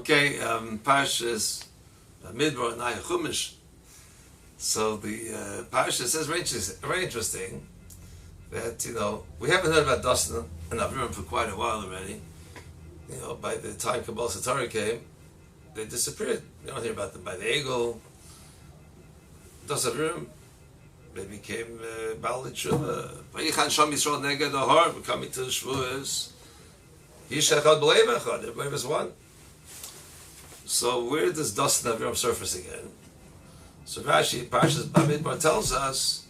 Okay, Parshas Bamidbar and Chumash. So the Parsha says very interesting that we haven't heard about Dustin and Aviram for quite a while already. By the time Kabbalah Satorah came, they disappeared. You don't hear about them by the Egel. Dustin Aviram, they became Baal Tshuva. Vayichan Sham Yisrael Neged Ahar, we're coming to the Shavuos. Yishachad B'lei Echad, everybody was one. So where does Dustin Aviram surface again? So Rashi, Parshas Bamidbar tells us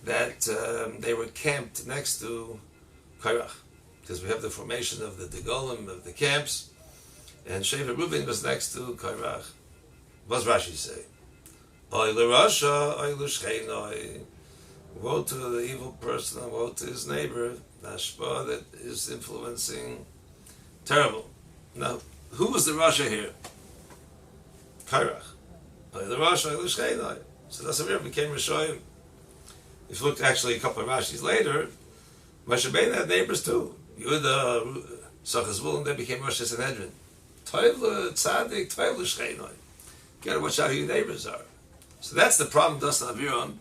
that they were camped next to Kairach, because we have the formation of the Degolim, of the camps, and Shevet Reuben was next to Kairach. What does Rashi say? Oy l'Rasha, oy l'Shcheinoi. Woe to the evil person and woe to his neighbor, the hashpah that is influencing. Terrible. Now, who was the Rasha here? Kairach. The Rasha, so that's where it became Rishoyim. If you look actually a couple of Rashis later, Moshe Rabbeinu had neighbors too. Yehuda, Sachazvul, and they became Rosh Sanhedrin. Toivle, Tzadik, Toivle, Shcheinoi. You gotta watch out who your neighbors are. So that's the problem, Dustin Aviram,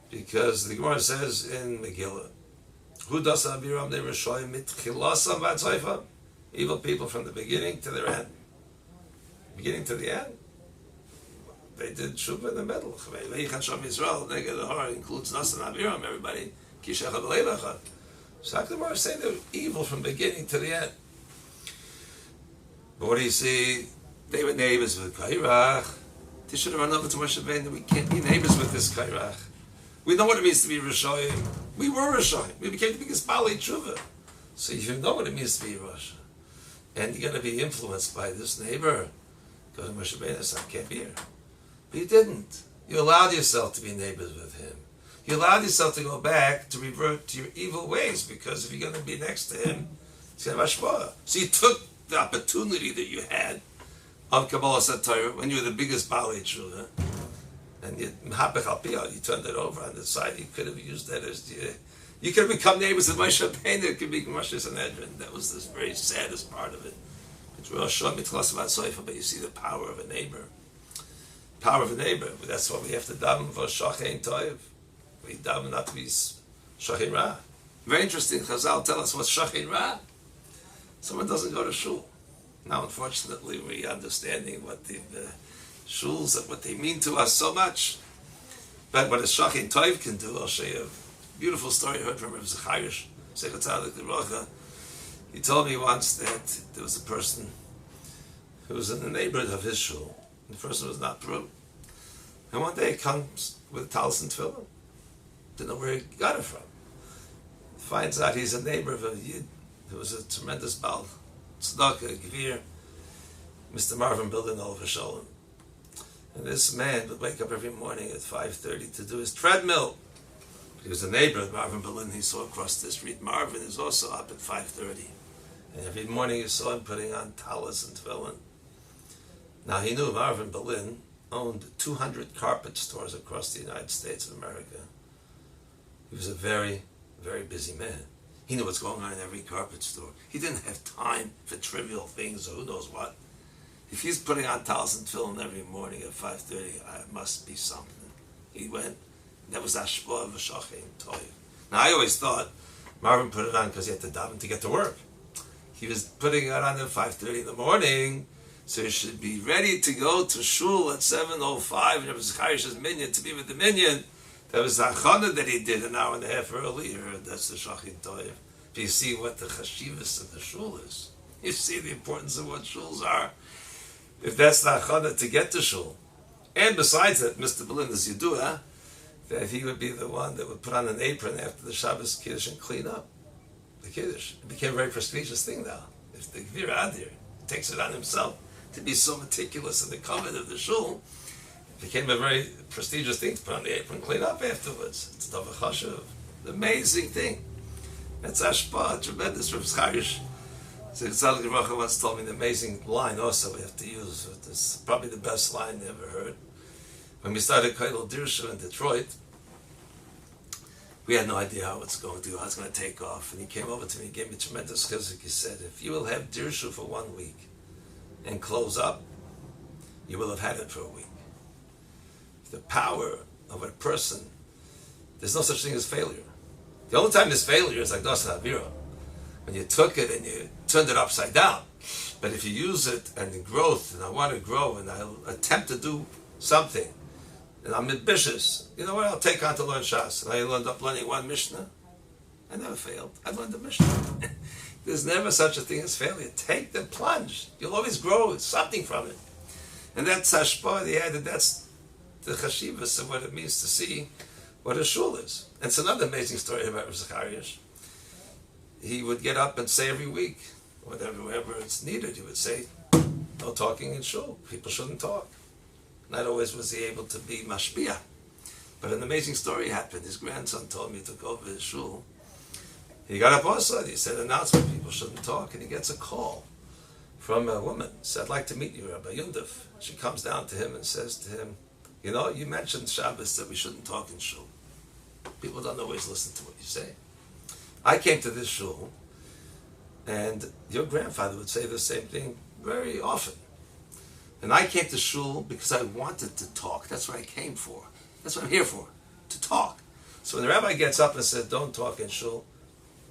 because the Gemara says in Megillah, who Dustin Aviram, they were Rishoyim, mit chilasam v'atzayfa, evil people from the beginning to their end. Beginning to the end. They did Shuvah in the middle. Vayichan Sham Yisrael Neged Ahar includes Dustin Aviram, everybody. Kishachad B'lei Echad. So how can the Gemara say they were evil from beginning to the end? But what do you see? They were neighbors with Kairach. They should have run over to Moshe Rabbeinu. We can't be neighbors with this Kairach. We know what it means to be Rishoyim. We were Rishoyim. We became the biggest Baalei Tshuva. So if you know what it means to be Rasha, and you're going to be influenced by this neighbor, go to Moshe Rabbeinu and say, I can't be here. But you didn't. You allowed yourself to be neighbors with him. You allowed yourself to go back, to revert to your evil ways, because if you're going to be next to him, it's going to have hashpah. So you took the opportunity that you had of Kabbalah Satorah when you were the biggest Baalei Tshuva, and you turned it over on the side. You could have used that as you could have become neighbors with Moshe Rabbeinu. It could be Rosh Sanhedrin. That was the very saddest part of it. It's real short, but you see the power of a neighbor. Power of a neighbor. That's why we have to daven for Shachein Toiv. We daven not to be Shachein Ra. Very interesting. Chazal tell us what's Shachein Ra. Someone doesn't go to shul. Now, unfortunately, we're understanding what the shuls, what they mean to us so much. But what a Shachein Toiv can do, I'll show you a beautiful story I heard from Rabbi Zacharias, Sechet Tzadik L'Rocha. He told me once that there was a person who was in the neighborhood of his shul. The person was not Peru. And one day he comes with talis and tefillin. Didn't know where he got it from. Finds out he's a neighbor of a Yid who was a tremendous Baal Tzedakah, Gvir, Mr. Marvin Building Oliver Sholem. And this man would wake up every morning at 5:30 to do his treadmill. He was a neighbor of Marvin Berlin. He saw across the street. Marvin is also up at 5:30. And every morning he saw him putting on talis and tefillin. Now he knew Marvin Berlin owned 200 carpet stores across the United States of America. He was a very, very busy man. He knew what's going on in every carpet store. He didn't have time for trivial things or who knows what. If he's putting on talis and tefillin every morning at 5:30, it must be something. He went. That was hashpah of a Shachein Toiv. Now I always thought Marvin put it on because he had to daven to get to work. He was putting it on at 5:30 in the morning, so he should be ready to go to shul at 7:05. And it was Zacharias' minyan to be with the minyan. That was the achana that he did an hour and a half earlier. That's the Shachein Toiv. If you see what the chashivas of the shul is, you see the importance of what shuls are. If that's the achana to get to shul, and besides that, Mr. Berlin is Yidua, that he would be the one that would put on an apron after the Shabbos Kiddush and clean up the Kiddush. It became a very prestigious thing now. If the Gvir Adir takes it on himself to be so meticulous in the covenant of the shul, it became a very prestigious thing to put on the apron and clean up afterwards. It's a Chashuv. An amazing thing. That's Ashpah, tremendous. Rabbi Zacharias Tzadik L'Rocha once told me an amazing line also we have to use. It's probably the best line I ever heard. When we started Kaidal Dirshu in Detroit, we had no idea how it's going to go, how it's going to take off. And he came over to me, gave me tremendous chizuk. He said, if you will have Dirshu for 1 week, and close up, you will have had it for a week. The power of a person, there's no such thing as failure. The only time there's failure is like Dosa Avira, when you took it and you turned it upside down. But if you use it and in growth, and I want to grow, and I'll attempt to do something, and I'm ambitious, you know what, I'll take on to learn Shas. And I ended up learning one Mishnah. I never failed. I learned the Mishnah. There's never such a thing as failure. Take the plunge. You'll always grow something from it. And that's Hashpah, the added, that's the chashivas of what it means to see what a shul is. And it's another amazing story about Zacharias. He would get up and say every week, whenever it's needed, he would say, no talking in shul. People shouldn't talk. Not always was he able to be mashpia. But an amazing story happened. His grandson told me he took over his shul. He got up also, he said, announcement, people shouldn't talk, and he gets a call from a woman. Said, I'd like to meet you, Rabbi Yundif. She comes down to him and says to him, you know, you mentioned Shabbos that we shouldn't talk in shul. People don't always listen to what you say. I came to this shul, and your grandfather would say the same thing very often. And I came to shul because I wanted to talk. That's what I came for. That's what I'm here for, to talk. So when the rabbi gets up and says, don't talk in shul,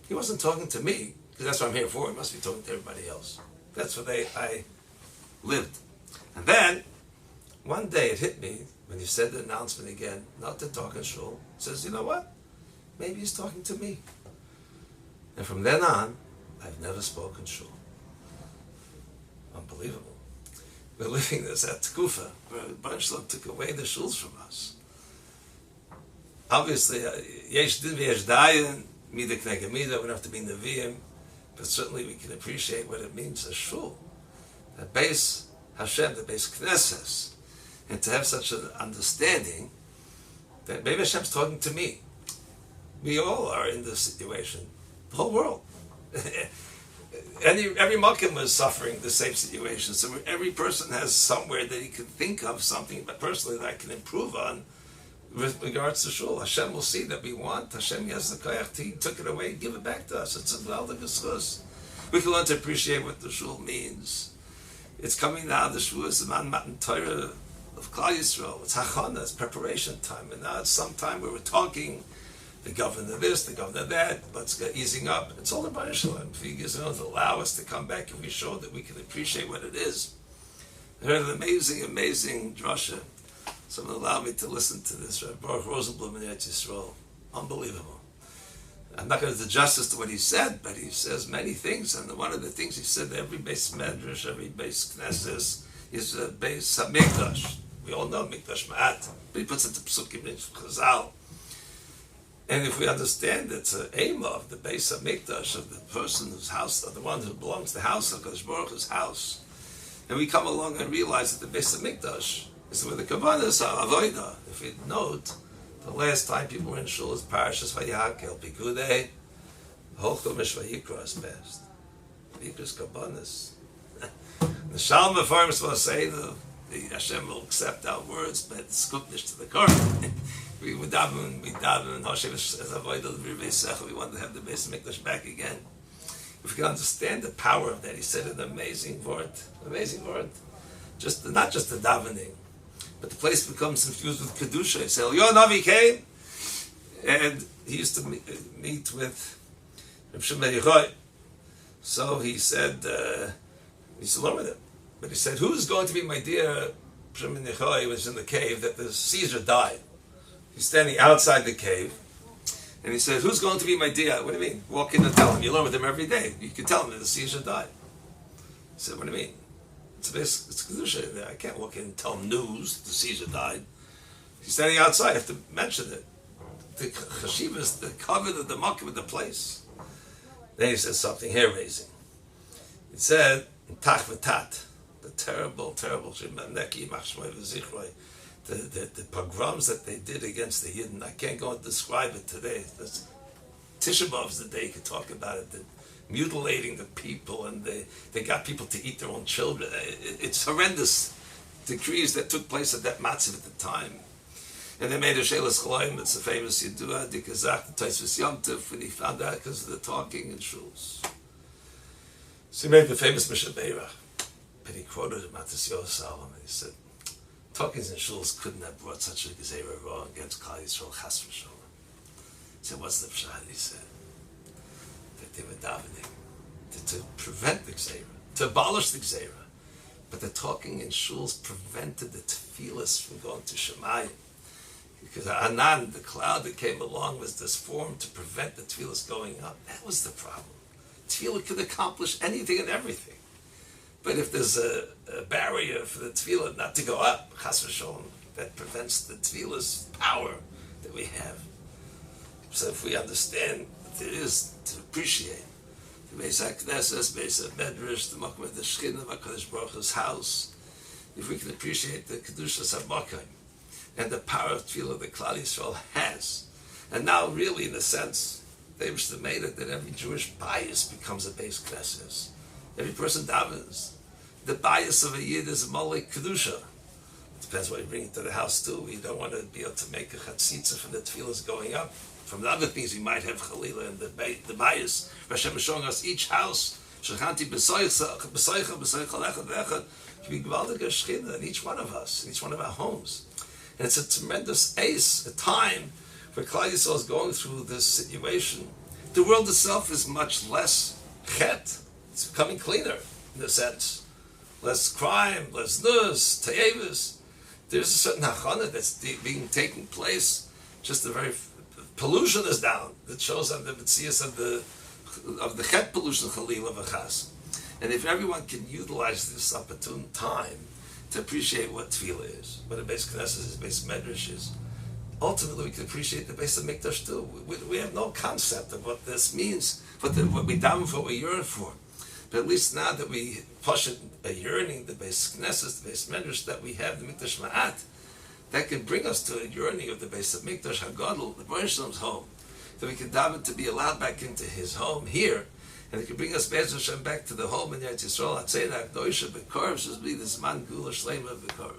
he wasn't talking to me, because that's what I'm here for. He must be talking to everybody else. That's what I lived. And then, one day it hit me, when he said the announcement again, not to talk in shul, says, you know what? Maybe he's talking to me. And from then on, I've never spoken shul. Unbelievable. We're living this at Tkufa, where a bunch of them took away the shuls from us. Obviously, yesh din v'yesh dayan, mida knega mida, we don't have to be neviim, but certainly we can appreciate what it means as shul. The base Hashem, the base Knesses, and to have such an understanding that maybe Hashem's talking to me. We all are in this situation, the whole world. Every Malkim was suffering the same situation, so every person has somewhere that he can think of something, but personally that I can improve on with regards to shul. Hashem will see that we want. Hashem has the koyach. He took it away, give it back to us. It's a valid discuss. We can learn to appreciate what the shul means. It's coming now. The shul is the Matan Torah of Klal Yisrael. It's hachana. It's preparation time, and now it's some time where we're talking. The governor this, the governor that. Let's get easing up. It's all about Shalom. If He gives us allow us to come back and we show that we can appreciate what it is. I heard an amazing drasha. Someone allowed me to listen to this. Rabbi Baruch Rosenblum in Eretz Yisrael. Unbelievable. I'm not going to do justice to what he said, but he says many things. And one of the things he said, every base medrash, every base knesses is a base hamikdash. We all know mikdash ma'at, but he puts it to psukim in Chazal. And if we understand it's an aim of the base hamikdash of the person whose house, of the one who belongs to the house of Kadosh Baruch Hu's house, and we come along and realize that the base hamikdash is where the Kabbalah are avoida. If we note, the last time people were in shul is Parashas Vayakel, Pikudei, Holchom Vayikra is passed. Vikra's Kabbalas. The Shalom Farms will say the Hashem will accept our words, but it's skupnish to the Koran. We daven, Hashem is avoida l'vir. We want to have the base Mikdash back again. If we can understand the power of that, he said an amazing word. Not just the davening. But the place becomes infused with Kedusha. He said, Yo Navi came, and he used to meet with Reb Shimon Yechoy. So he said, he used to learn with him. But he said, who's going to be my dear Shimon Yechoy was in the cave that the Caesar died? He's standing outside the cave, and he said, who's going to be my dear? What do you mean? Walk in and tell him. You learn with him every day. You can tell him that the Caesar died. He said, what do you mean? It's Kedusha. I can't walk in and tell him news that the Caesar died. He's standing outside. I have to mention it. The chashiva is the covet of the makkah of the place. Then he says something hair-raising. It said, Tach v'tat, the terrible Shemamneki, Machshmoi v'zichroi, the pogroms that they did against the Yidden. I can't go and describe it today. Tisha B'Av is the day you can talk about it. Mutilating the people, and they got people to eat their own children. It's horrendous decrees that took place at that matzav at the time. And they made a Shelas Cholaim. It's a famous Yidua, Dikazach, the Taisvis Yom Tov, when he found out because of the talking in shuls. So he made the famous Mishnah Beirach. But he quoted Matis Yosef, and he said, talkings in shuls couldn't have brought such a gezerah wrong against Klal Yisrael chas v'sholem. He said, what's the pshat? He said, that they were davening to prevent the gezerah, to abolish the gezerah. But the talking in shuls prevented the tefillas from going to Shemayim. Because Anan, the cloud that came along, was this form to prevent the tefillas going up. That was the problem. Tefillah could accomplish anything and everything. But if there's a barrier for the tefillah not to go up, chas v'sholem, that prevents the tefillah's power that we have. So if we understand what there is to appreciate, the Beis HaKnesses, Beis HaMedrash, the Makom of the Shekhinah, HaKadosh Baruch Hu's house, if we can appreciate the Kedushas HaMakom and the power of tefillah that Klal Yisrael has, and now really in a sense, they made it that every Jewish bias becomes a Beis Knesses. Every person davens. The bias of a Yid is a Malek Kedusha. It depends what you bring into the house too. You don't want to be able to make a chatzitza from the tefillahs going up. From the other things you might have chalila and the bias. Hashem is showing us each house. Shechanti b'soicha lechad v'echad. Can be gvaldig shechina in each one of us, in each one of our homes. And it's a tremendous ace, a time where Klal Yisrael is going through this situation. The world itself is much less chet. It's becoming cleaner in a sense. Less crime, less nus, tayevis. There's a certain hachana that's being taking place. Just the very pollution is down. That shows on the mitzias of the chet pollution chalila v'chas. And if everyone can utilize this opportune time to appreciate what tefillah is, what a Beis Knesses is, Beis Medrash is, ultimately we can appreciate the Beis HaMikdash too. We have no concept of what this means, what we daven for, what we yearn for. But at least now that we push it, a yearning, the Beis Knesses, the Beis Medrash, that we have the Mikdash Ma'at, that can bring us to a yearning of the Beis HaMikdash, HaGadol, the Baruch Shalom's home, that we can daven to be allowed back into his home here, and it can bring us Be'ez Hashem back to the home in Eretz Yisrael. I'd say that Doisha B'Korv should be this man Gula Shlema B'Korv.